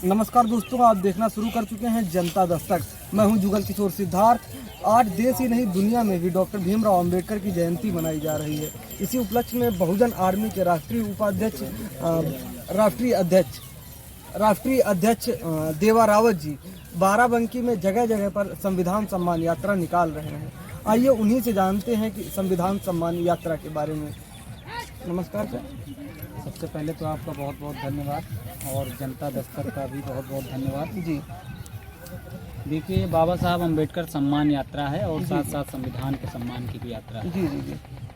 नमस्कार दोस्तों, आप देखना शुरू कर चुके हैं जनता दस्तक। मैं हूं जुगल किशोर सिद्धार्थ। आज देश ही नहीं दुनिया में भी डॉक्टर भीमराव अंबेडकर की जयंती मनाई जा रही है। इसी उपलक्ष्य में बहुजन आर्मी के राष्ट्रीय अध्यक्ष देवा रावत जी बाराबंकी में जगह जगह पर संविधान सम्मान यात्रा निकाल रहे हैं। आइए उन्हीं से जानते हैं कि संविधान सम्मान यात्रा के बारे में। नमस्कार सर। सबसे पहले तो आपका बहुत बहुत धन्यवाद और जनता दस्तक का भी बहुत बहुत धन्यवाद जी। देखिए, बाबा साहब अम्बेडकर सम्मान यात्रा है और साथ साथ संविधान के सम्मान की भी यात्रा है। जी जी जी।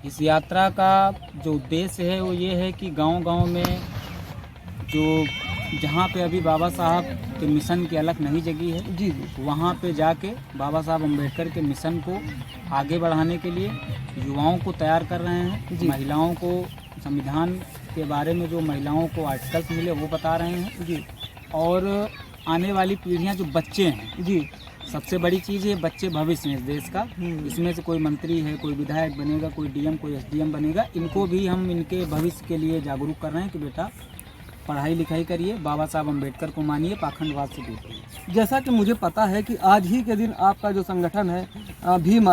इस यात्रा का जो उद्देश्य है वो ये है कि गांव-गांव में जो जहाँ पे अभी बाबा साहब के मिशन की अलख नहीं जगी है, जी जी, वहाँ पे जाके बाबा साहब अम्बेडकर के मिशन को आगे बढ़ाने के लिए युवाओं को तैयार कर रहे हैं। महिलाओं को संविधान के बारे में जो महिलाओं को आर्टिकल्स मिले वो बता रहे हैं जी। और आने वाली पीढ़ियां जो बच्चे हैं जी, सबसे बड़ी चीज़ है, बच्चे भविष्य हैं इस देश का। इसमें से कोई मंत्री है, कोई विधायक बनेगा, कोई डीएम, कोई एसडीएम बनेगा। इनको भी हम इनके भविष्य के लिए जागरूक कर रहे हैं कि बेटा पढ़ाई लिखाई करिए, बाबा साहब अम्बेडकर को मानिए, पाखंडवाद से दूर रहिए। जैसा कि मुझे पता है कि आज ही के दिन आपका जो संगठन है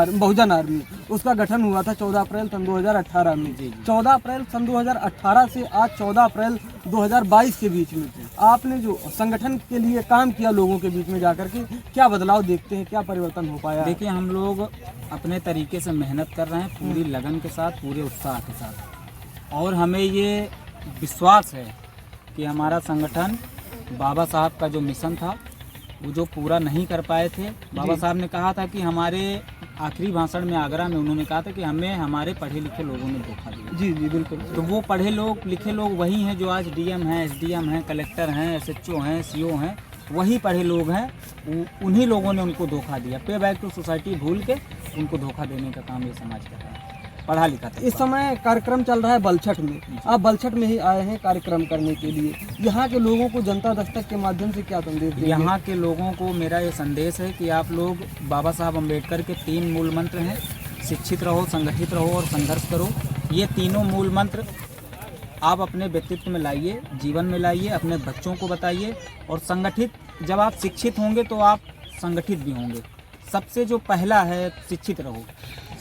बहुजन आर्मी, उसका गठन हुआ था 14 अप्रैल सन 2018 में। 14 अप्रैल सन 2018 से आज 14 अप्रैल 2022 के बीच में आपने जो संगठन के लिए काम किया लोगों के बीच में जाकर के, क्या बदलाव देखते हैं, क्या परिवर्तन हो पाया? देखिए, हम लोग अपने तरीके से मेहनत कर रहे हैं, पूरी लगन के साथ, पूरे उत्साह के साथ। और हमें ये विश्वास है कि हमारा संगठन बाबा साहब का जो मिशन था वो जो पूरा नहीं कर पाए थे। बाबा साहब ने कहा था कि हमारे आखिरी भाषण में आगरा में उन्होंने कहा था कि हमें हमारे पढ़े लिखे लोगों ने धोखा दिया। जी जी बिल्कुल। तो वो पढ़े लिखे लोग वही हैं जो आज डीएम हैं, एसडीएम हैं, कलेक्टर हैं, एसएचओ हैं, सीओ हैं। वही पढ़े लोग हैं, उन्हीं लोगों ने उनको धोखा दिया। पे बैक टू सोसाइटी भूल के उनको धोखा देने का काम ये समाज कर रहा है। पढ़ा लिखा था। इस समय कार्यक्रम चल रहा है बलछठ में। आप बलछठ में ही आए हैं कार्यक्रम करने के लिए। यहाँ के लोगों को जनता दस्तक के माध्यम से क्या संदेश देंगे? यहाँ के लोगों को मेरा ये संदेश है कि आप लोग बाबा साहब अम्बेडकर के 3 मूल मंत्र हैं, शिक्षित रहो, संगठित रहो और संघर्ष करो। ये तीनों मूल मंत्र आप अपने व्यक्तित्व में लाइए, जीवन में लाइए, अपने बच्चों को बताइए। और संगठित, जब आप शिक्षित होंगे तो आप संगठित भी होंगे। सबसे जो पहला है, शिक्षित रहो।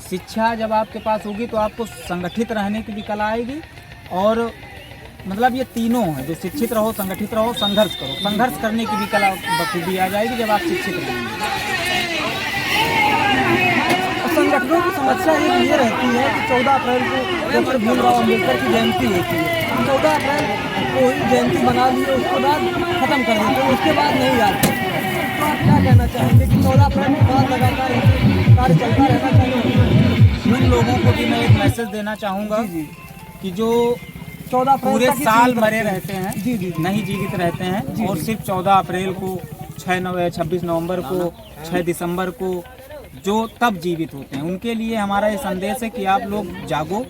शिक्षा जब आपके पास होगी तो आपको संगठित रहने की भी कला आएगी। और मतलब ये तीनों हैं, जो शिक्षित रहो, संगठित रहो, संघर्ष करो। संघर्ष करने की भी कला बखूबी आ जाएगी जब आप शिक्षित रहेंगे। संगठनों की समस्या ये रहती है कि 14 अप्रैल को डॉक्टर भीमराव अंबेडकर की जयंती होती है। 14 अप्रैल को ही जयंती बना ली, उसके बाद खत्म कर देते हैं, उसके बाद नहीं आते। तो आप क्या कहना चाहेंगे कि 14 अप्रैल के बाद लगातार कार्य चलता रहना चाहिए? उन लोगों को भी मैं एक मैसेज देना चाहूँगा कि जो 14 पूरे साल मरे रहते हैं, जी, नहीं जीवित रहते हैं, और सिर्फ 14 अप्रैल को, 26 नवंबर को, 6 दिसंबर को जो तब जीवित होते हैं, उनके लिए हमारा ये संदेश है कि आप लोग जागो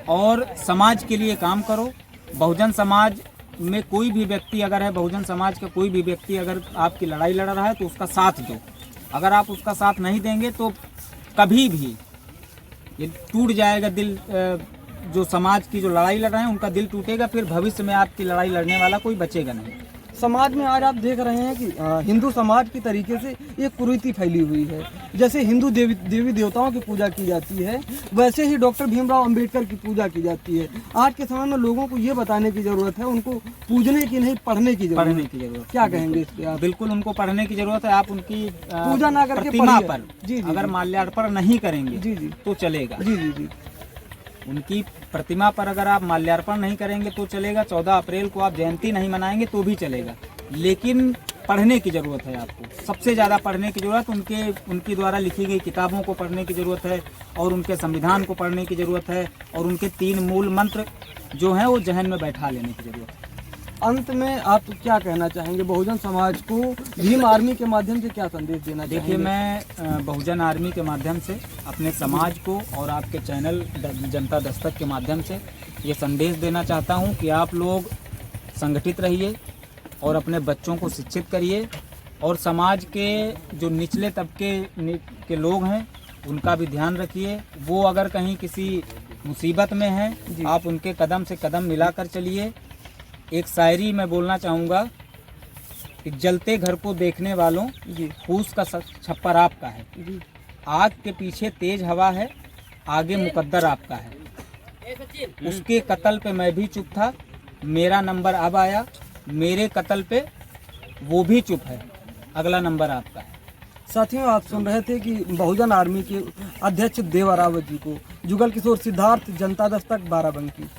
और समाज के लिए काम करो। बहुजन समाज में कोई भी व्यक्ति अगर है, बहुजन समाज का कोई भी व्यक्ति अगर आपकी लड़ाई लड़ रहा है तो उसका साथ दो। अगर आप उसका साथ नहीं देंगे तो कभी भी ये टूट जाएगा दिल। जो समाज की जो लड़ाई लड़ रहे हैं उनका दिल टूटेगा, फिर भविष्य में आपकी लड़ाई लड़ने वाला कोई बचेगा नहीं। समाज में आज आप देख रहे हैं कि हिंदू समाज की तरीके से एक कुरीति फैली हुई है। जैसे हिंदू देवी देवताओं की पूजा की जाती है, वैसे ही डॉक्टर भीमराव अंबेडकर की पूजा की जाती है। आज के समय में लोगों को ये बताने की जरूरत है, उनको पूजने की नहीं, पढ़ने की जरूरत। क्या कहेंगे इस पे आप? बिल्कुल, उनको पढ़ने की जरूरत है। आप उनकी पूजा ना करके प्रतिमा पर अगर माल्यार्पण नहीं करेंगे तो चलेगा। जी। उनकी प्रतिमा पर अगर आप माल्यार्पण नहीं करेंगे तो चलेगा। 14 अप्रैल को आप जयंती नहीं मनाएंगे तो भी चलेगा, लेकिन पढ़ने की ज़रूरत है। आपको सबसे ज़्यादा पढ़ने की ज़रूरत उनकी द्वारा लिखी गई किताबों को पढ़ने की ज़रूरत है, और उनके संविधान को पढ़ने की ज़रूरत है, और उनके 3 मूल मंत्र जो हैं वो जहन में बैठा लेने की ज़रूरत है। अंत में आप क्या कहना चाहेंगे बहुजन समाज को, भीम आर्मी के माध्यम से क्या संदेश देना चाहेंगे? देखिए, मैं बहुजन आर्मी के माध्यम से अपने समाज को और आपके चैनल जनता दस्तक के माध्यम से ये संदेश देना चाहता हूँ कि आप लोग संगठित रहिए और अपने बच्चों को शिक्षित करिए, और समाज के जो निचले तबके के लोग हैं उनका भी ध्यान रखिए। वो अगर कहीं किसी मुसीबत में हैं, आप उनके कदम से कदम मिलाकर चलिए। एक शायरी मैं बोलना चाहूँगा कि जलते घर को देखने वालों, जी फूस का छप्पर आपका है, जी आग के पीछे तेज हवा है, आगे मुकद्दर आपका है। उसके कत्ल पे मैं भी चुप था, मेरा नंबर अब आया, मेरे कत्ल पे वो भी चुप है, अगला नंबर आपका है। साथियों, आप सुन रहे थे कि बहुजन आर्मी के अध्यक्ष देवा रावत जी को। जुगल किशोर सिद्धार्थ, जनता दस्तक, बाराबंकी।